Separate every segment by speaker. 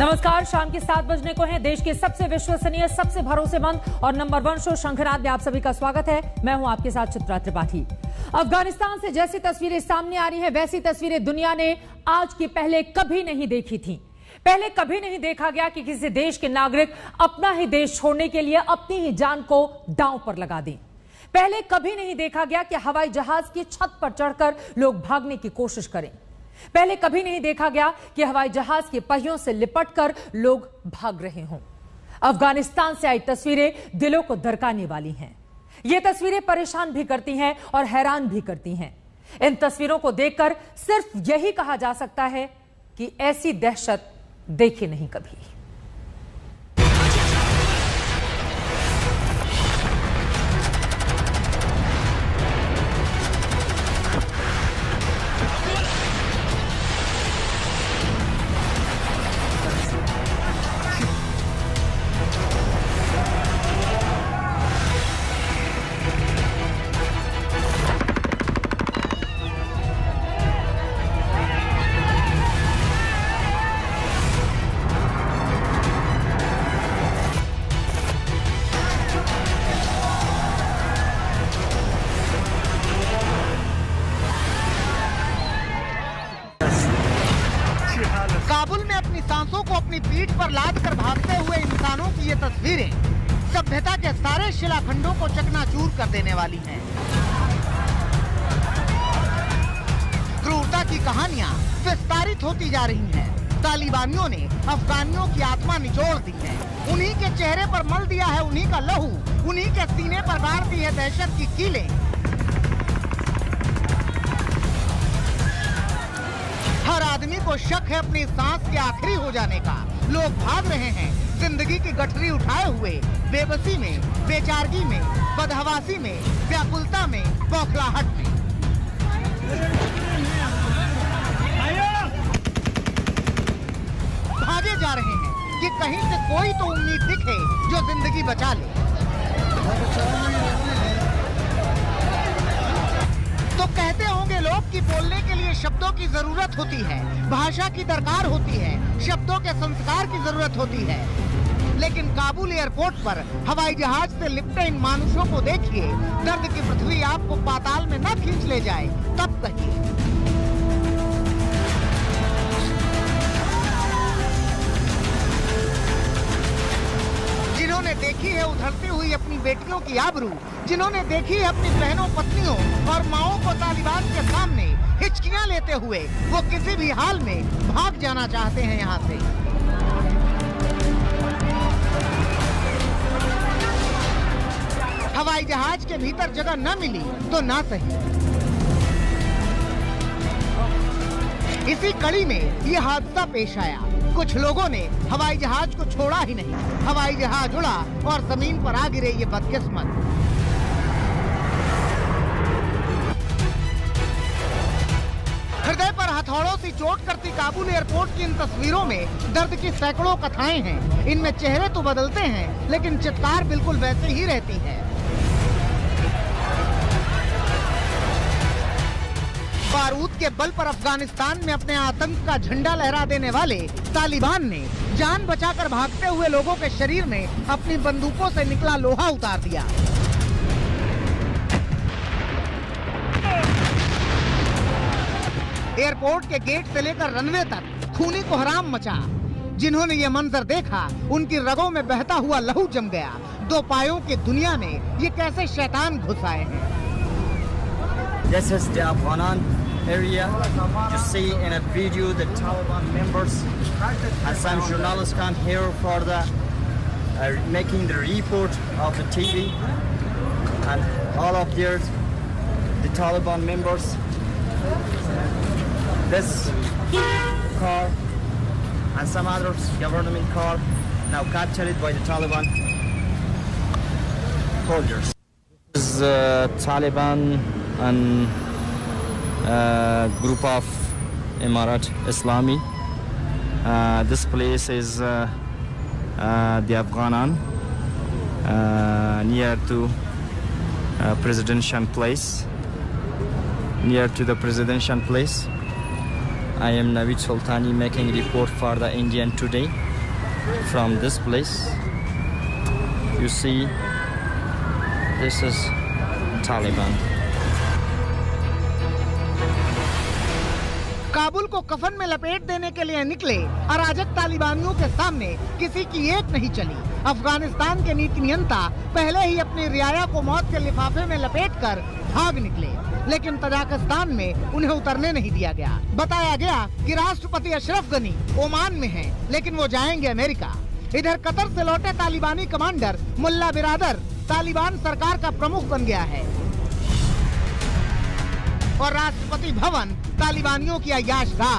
Speaker 1: नमस्कार, शाम के 7 बजने को हैं। देश के सबसे विश्वसनीय, सबसे भरोसेमंद और नंबर 1 शो शंखनाद में आप सभी का स्वागत है। मैं हूं आपके साथ चित्रा त्रिपाठी। अफगानिस्तान से जैसी तस्वीरें सामने आ रही हैं, वैसी तस्वीरें दुनिया ने आज के पहले कभी नहीं देखी थी। पहले कभी नहीं देखा गया कि किसी देश के नागरिक अपना ही देश छोड़ने के लिए अपनी ही जान को दांव पर लगा दें। पहले कभी नहीं देखा गया कि हवाई जहाज की छत पर चढ़कर लोग भागने की कोशिश करें। पहले कभी नहीं देखा गया कि हवाई जहाज के पहियों से लिपटकर लोग भाग रहे हों। अफगानिस्तान से आई तस्वीरें दिलों को दरकाने वाली हैं। ये तस्वीरें परेशान भी करती हैं और हैरान भी करती हैं। इन तस्वीरों को देखकर सिर्फ यही कहा जा सकता है कि ऐसी दहशत देखी नहीं कभी।
Speaker 2: काबुल में अपनी सांसों को अपनी पीठ पर लाद कर भागते हुए इंसानों की ये तस्वीरें सभ्यता के सारे शिलाखंडों को चकनाचूर कर देने वाली हैं। क्रूरता की कहानियां विस्तारित होती जा रही हैं। तालिबानियों ने अफगानियों की आत्मा निचोड़ दी है। उन्हीं के चेहरे पर मल दिया है उन्हीं का लहू, उन्हीं के सीने पर गाड़ दी है दहशत की कीलें। हर आदमी को शक है अपनी सांस के आखिरी हो जाने का। लोग भाग रहे हैं जिंदगी की गठरी उठाए हुए, बेबसी में, बेचारगी में, बदहवासी में, व्याकुलता में, बौखलाहट में। भागे जा रहे हैं कि कहीं से कोई तो उम्मीद दिखे जो जिंदगी बचा ले। तो कहते होंगे लोग कि बोलने के लिए शब्दों की जरूरत होती है, भाषा की दरकार होती है, शब्दों के संस्कार की जरूरत होती है। लेकिन काबुल एयरपोर्ट पर हवाई जहाज से लिपटे इन मानुषों को देखिए। दर्द की पृथ्वी आपको पाताल में न खींच ले जाए तब कहिए। जिन्होंने देखी है उधरती हुई अपनी बेटियों की आबरू, जिन्होंने देखी है अपनी बहनों, पत्नियों और माओं को तालिबान के सामने हिचकियां लेते हुए, वो किसी भी हाल में भाग जाना चाहते हैं यहाँ से। हवाई जहाज के भीतर जगह न मिली तो ना सही। इसी कड़ी में ये हादसा पेश आया। कुछ लोगों ने हवाई जहाज को छोड़ा ही नहीं। हवाई जहाज उड़ा और जमीन पर आ गिरे ये बदकिस्मत। हृदय पर हथौड़ों से चोट करती काबुल एयरपोर्ट की इन तस्वीरों में दर्द की सैकड़ों कथाएं हैं। इनमें चेहरे तो बदलते हैं लेकिन चित्कार बिल्कुल वैसे ही रहती है। बारूद के बल पर अफगानिस्तान में अपने आतंक का झंडा लहरा देने वाले तालिबान ने जान बचाकर भागते हुए लोगों के शरीर में अपनी बंदूकों से निकला लोहा उतार दिया। एयरपोर्ट के गेट से लेकर रनवे तक खूनी कोहराम मचा। जिन्होंने ये मंजर देखा उनकी रगों में बहता हुआ लहू जम गया। दो पायों की दुनिया में ये कैसे शैतान घुस आए हैं।
Speaker 3: This is the Afghanan area. You see in a video the Taliban members and some journalists come here for the making the report of the TV, and all of the Taliban members. This car and some other government car now captured by the Taliban soldiers. This is Taliban and group of Emirat Islami. This place is the Afghanan near to presidential place. Near to the presidential place. I am Navid Sultani making report for the Indian Today. from this place. You see, this is Taliban.
Speaker 2: Kabul को कफन में लपेट देने के लिए निकले अराजक तालिबानियों के सामने किसी की एक नहीं चली। अफगानिस्तान के नीति नियंता पहले ही अपनी रियाया को मौत के लिफाफे में लपेटकर भाग निकले, लेकिन तजाकिस्तान में उन्हें उतरने नहीं दिया गया। बताया गया कि राष्ट्रपति अशरफ गनी ओमान में हैं, लेकिन वो जाएंगे अमेरिका। इधर कतर से लौटे तालिबानी कमांडर मुल्ला बिरादर तालिबान सरकार का प्रमुख बन गया है और राष्ट्रपति भवन तालिबानियों की अय्याशगाह।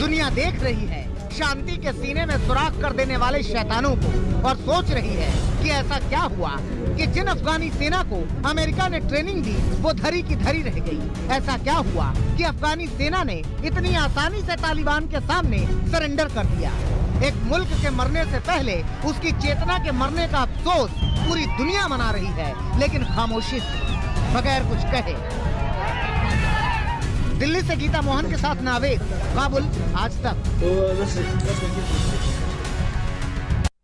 Speaker 2: दुनिया देख रही है शांति के सीने में सुराख कर देने वाले शैतानों को और सोच रही है कि ऐसा क्या हुआ कि जिन अफगानी सेना को अमेरिका ने ट्रेनिंग दी वो धरी की धरी रह गई। ऐसा क्या हुआ कि अफगानी सेना ने इतनी आसानी से तालिबान के सामने सरेंडर कर दिया। एक मुल्क के मरने से पहले उसकी चेतना के मरने का अफसोस पूरी दुनिया मना रही है, लेकिन खामोशी से, बगैर कुछ कहे। दिल्ली से गीता मोहन के साथ नावेद, काबुल, आज तक।